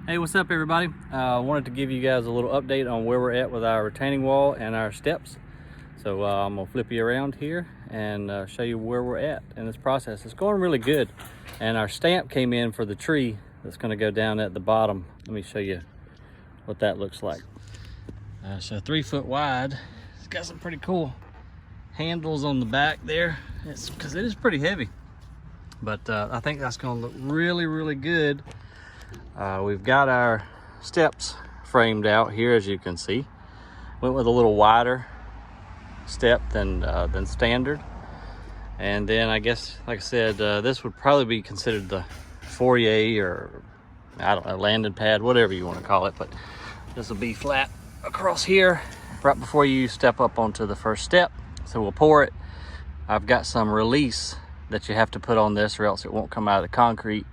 Hey, what's up everybody? I wanted to give you guys a little update on where we're at with our retaining wall and our steps. So I'm gonna flip you around here and show you where we're at in this process. It's going really good. And our stamp came in for the tree that's gonna go down at the bottom. Let me show you what that looks like. So 3 foot wide. It's got some pretty cool handles on the back there. It's because it is pretty heavy. But I think that's gonna look really, really good. We've got our steps framed out here, as you can see. Went with a little wider step than standard. And then I guess, like I said, this would probably be considered the foyer, or I don't know, landing pad, whatever you want to call it. But this will be flat across here right before you step up onto the first step. So we'll pour it. I've got some release that you have to put on this or else it won't come out of the concrete,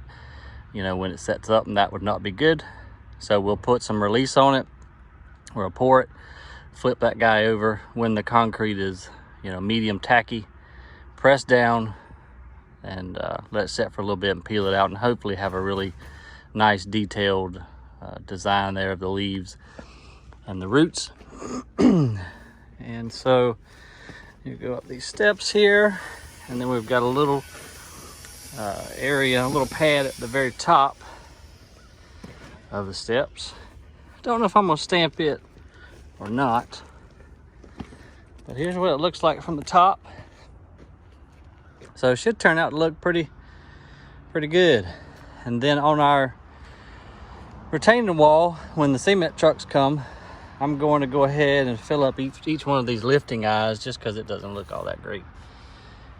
you know, when it sets up, and that would not be good. So we'll put some release on it. We'll pour it, flip that guy over when the concrete is, you know, medium tacky, press down and let it set for a little bit and peel it out, and hopefully have a really nice detailed design there of the leaves and the roots. And so you go up these steps here, and then we've got a little area, a little pad at the very top of the steps. Don't know if I'm gonna stamp it or not, but here's what it looks like from the top. So it should turn out to look pretty good. And then on our retaining wall, when the cement trucks come, I'm going to go ahead and fill up each one of these lifting eyes, just because it doesn't look all that great.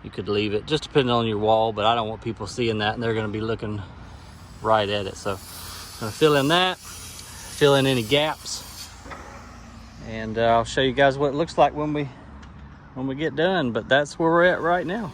You could leave it, just depending on your wall, but I don't want people seeing that and they're going to be looking right at it. So I'm going to fill in that, fill in any gaps, and I'll show you guys what it looks like when we get done. But that's where we're at right now.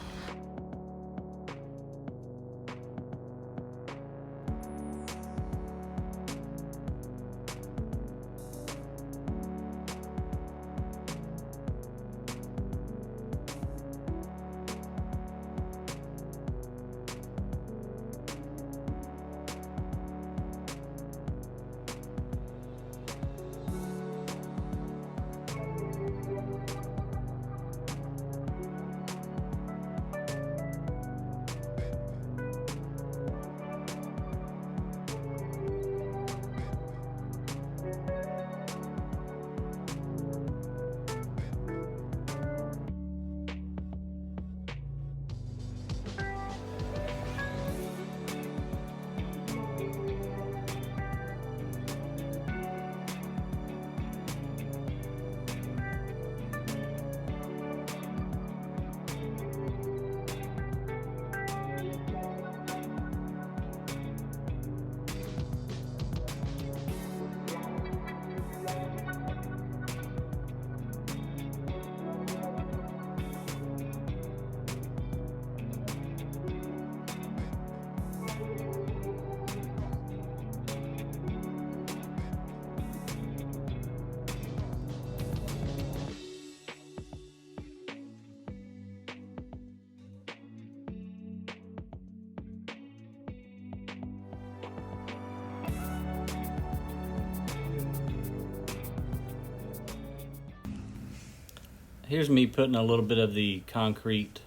Here's me putting a little bit of the concrete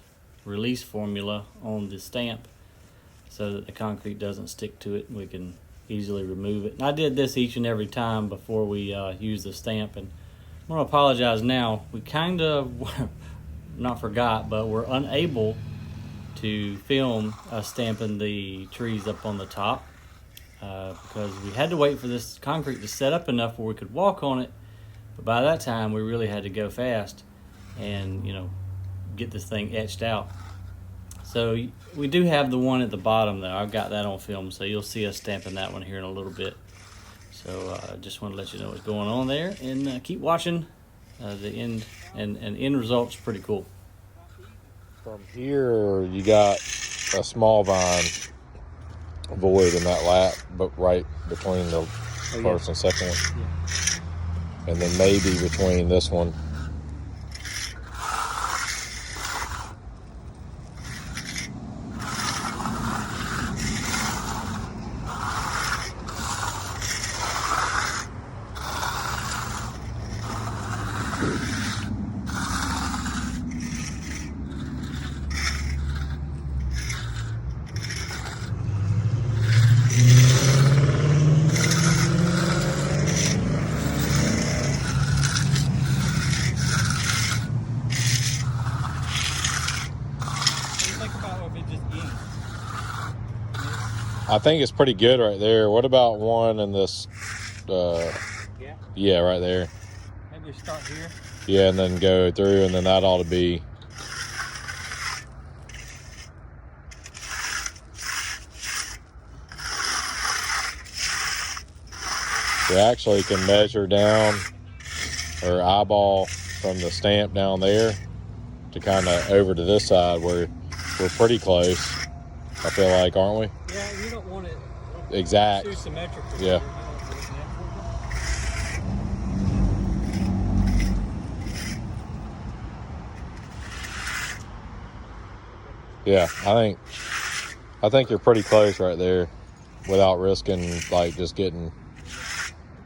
release formula on the stamp so that the concrete doesn't stick to it. We can easily remove it. And I did this each and every time before we use the stamp. And I'm gonna apologize now. We kind of, not forgot, but we're unable to film stamping the trees up on the top because we had to wait for this concrete to set up enough where we could walk on it. But by that time, we really had to go fast and, you know, get this thing etched out. So we do have the one at the bottom though. I've got that on film, so you'll see us stamping that one here in a little bit. So just want to let you know what's going on there, and keep watching. The end and end result's pretty cool. From here, you got a small vine void in that lap, but right between the first and second one. Yeah. And then maybe between this one it just ends. I think it's pretty good right there. What about one in this? Yeah, right there. Maybe we start here. Yeah, and then go through, and then that ought to be. We actually can measure down or eyeball from the stamp down there to kind of over to this side where we're pretty close. I feel like, aren't we? Yeah, you don't want it exact. too symmetrical. Yeah. Yeah, I think you're pretty close right there without risking like just getting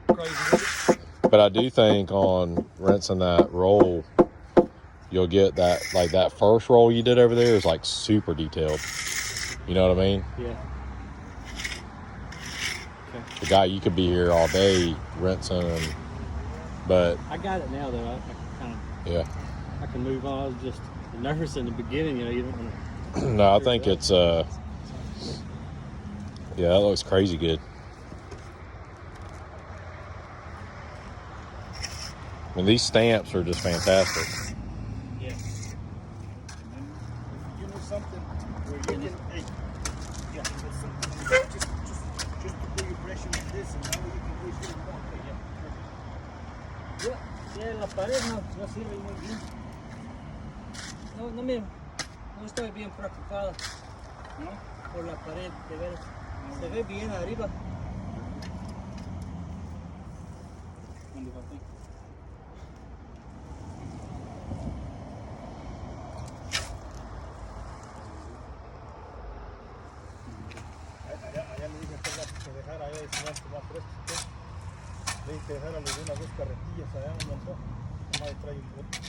Crazy with it. But I do think on rinsing that roll, you'll get that, like that first roll you did over there is like super detailed. You know what I mean? Yeah. Okay. The guy, you could be here all day rinsing, but I got it now though. I kind of, yeah. I can move on. I was just nervous in the beginning, you know, you don't want to. No, I think it's yeah, that looks crazy good. I mean, these stamps are just fantastic. Yeah. You know something where you can, hey, yeah, just put your pressure on this, and now you can do it more. Yeah. Yeah, la pared no sirve muy bien. No estoy bien preocupada, ¿no? Por la pared, de veras. Se ve bien arriba. Allá le dije que dejara allá y se más fresco. Le dije que dejara unas 2 carretillas allá un montón. Nomás trae un bote.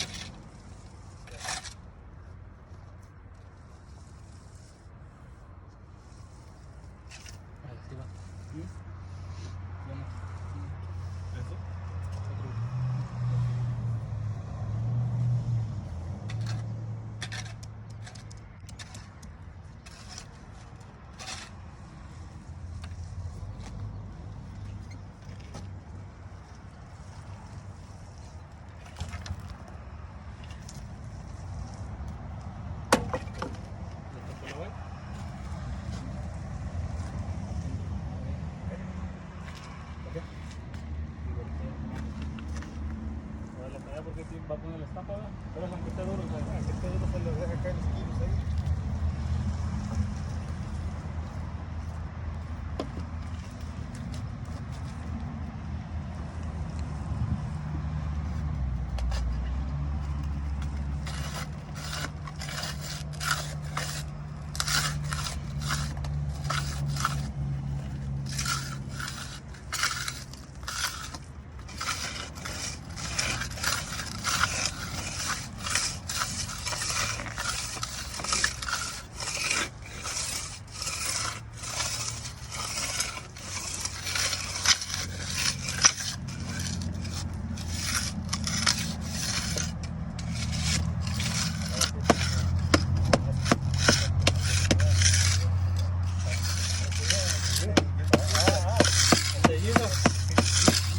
Porque va a poner la estampa, ¿verdad? Pero aunque esté duro, se le deja caer los kilos ahí.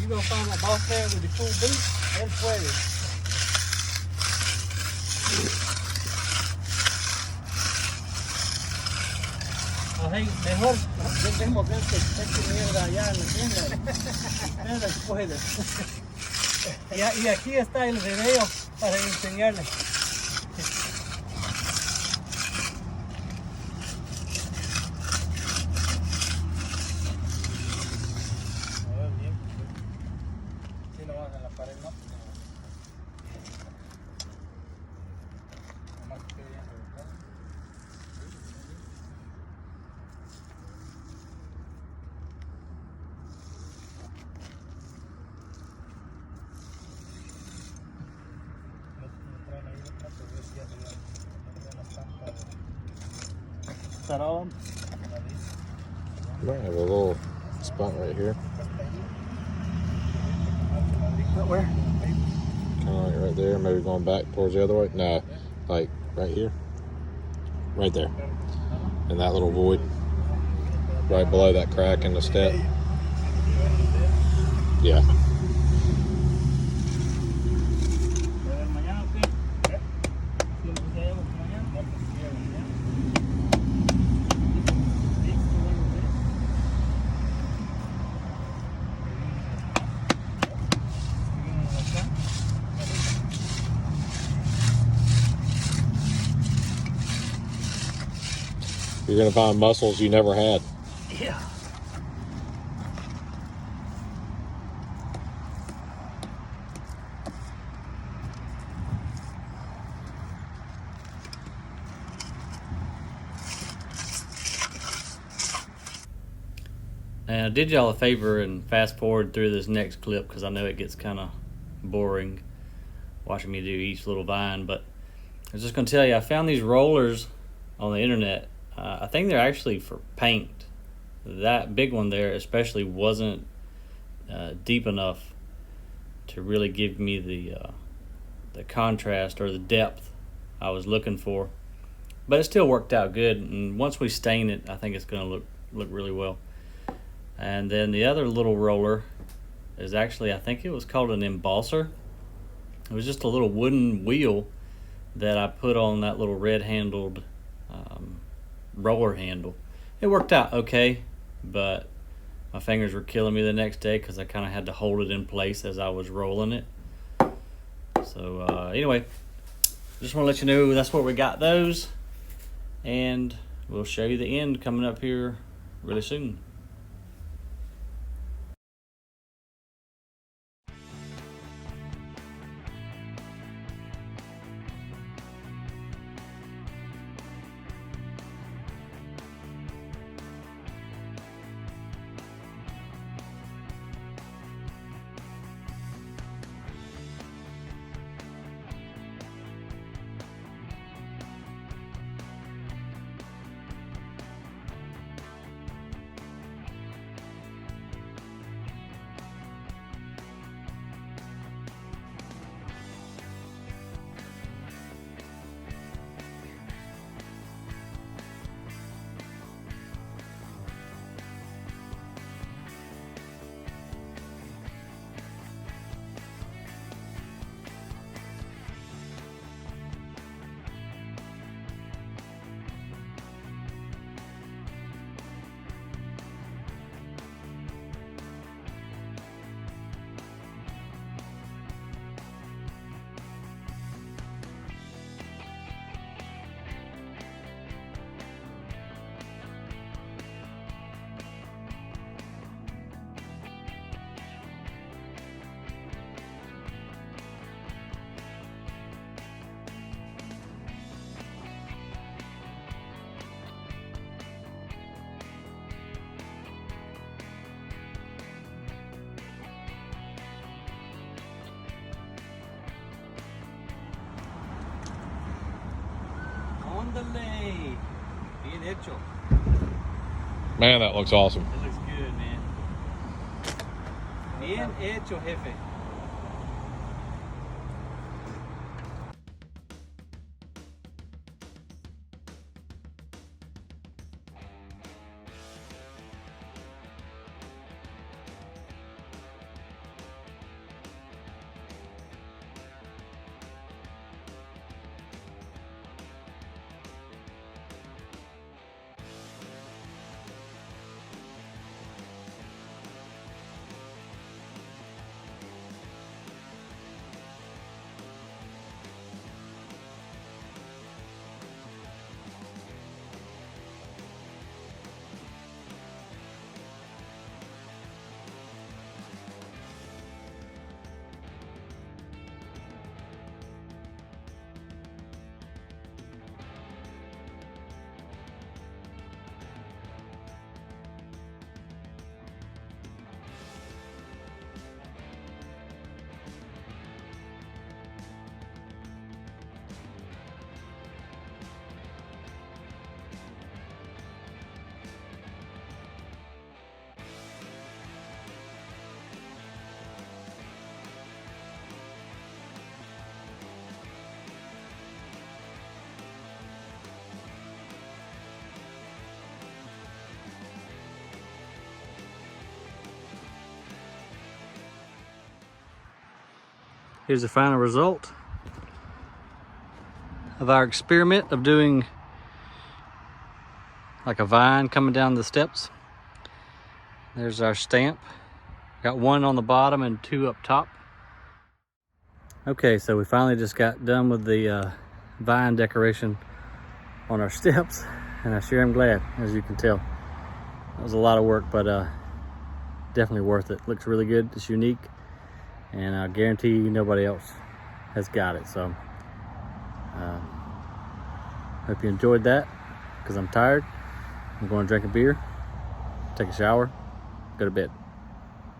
You gonna find my boss there with the full boot and sweater. Oh, hey, mejor dejemos este mierda allá en la tienda. Ustedes pueden. Y aquí está el video para enseñarles. Is that all? You might have a little spot right here. Where? Kind of like right there, maybe going back towards the other way. No, like right here. right there. In that little void. Right below that crack in the step. Yeah. You're gonna find mussels you never had. Yeah. Now, I did y'all a favor and fast forward through this next clip because I know it gets kind of boring watching me do each little vine, but I was just going to tell you, I found these rollers on the internet. I think they're actually for paint. That big one there especially wasn't deep enough to really give me the contrast or the depth I was looking for, but it still worked out good, and once we stain it, I think it's going to look really well. And then the other little roller is actually, I think it was called an embosser. It was just a little wooden wheel that I put on that little red handled roller handle. It worked out okay, but my fingers were killing me the next day because I kind of had to hold it in place as I was rolling it. So anyway, just want to let you know that's where we got those, and we'll show you the end coming up here really soon. Bien hecho. Man, that looks awesome. It looks good, man. Bien hecho, jefe. Here's the final result of our experiment of doing like a vine coming down the steps. There's our stamp. Got one on the bottom and two up top. Okay, so we finally just got done with the vine decoration on our steps, and I sure am glad, as you can tell. That was a lot of work, but definitely worth it. Looks really good, it's unique, and I guarantee you nobody else has got it. So hope you enjoyed that, because I'm tired. I'm going to drink a beer, take a shower, go to bed.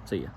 See ya.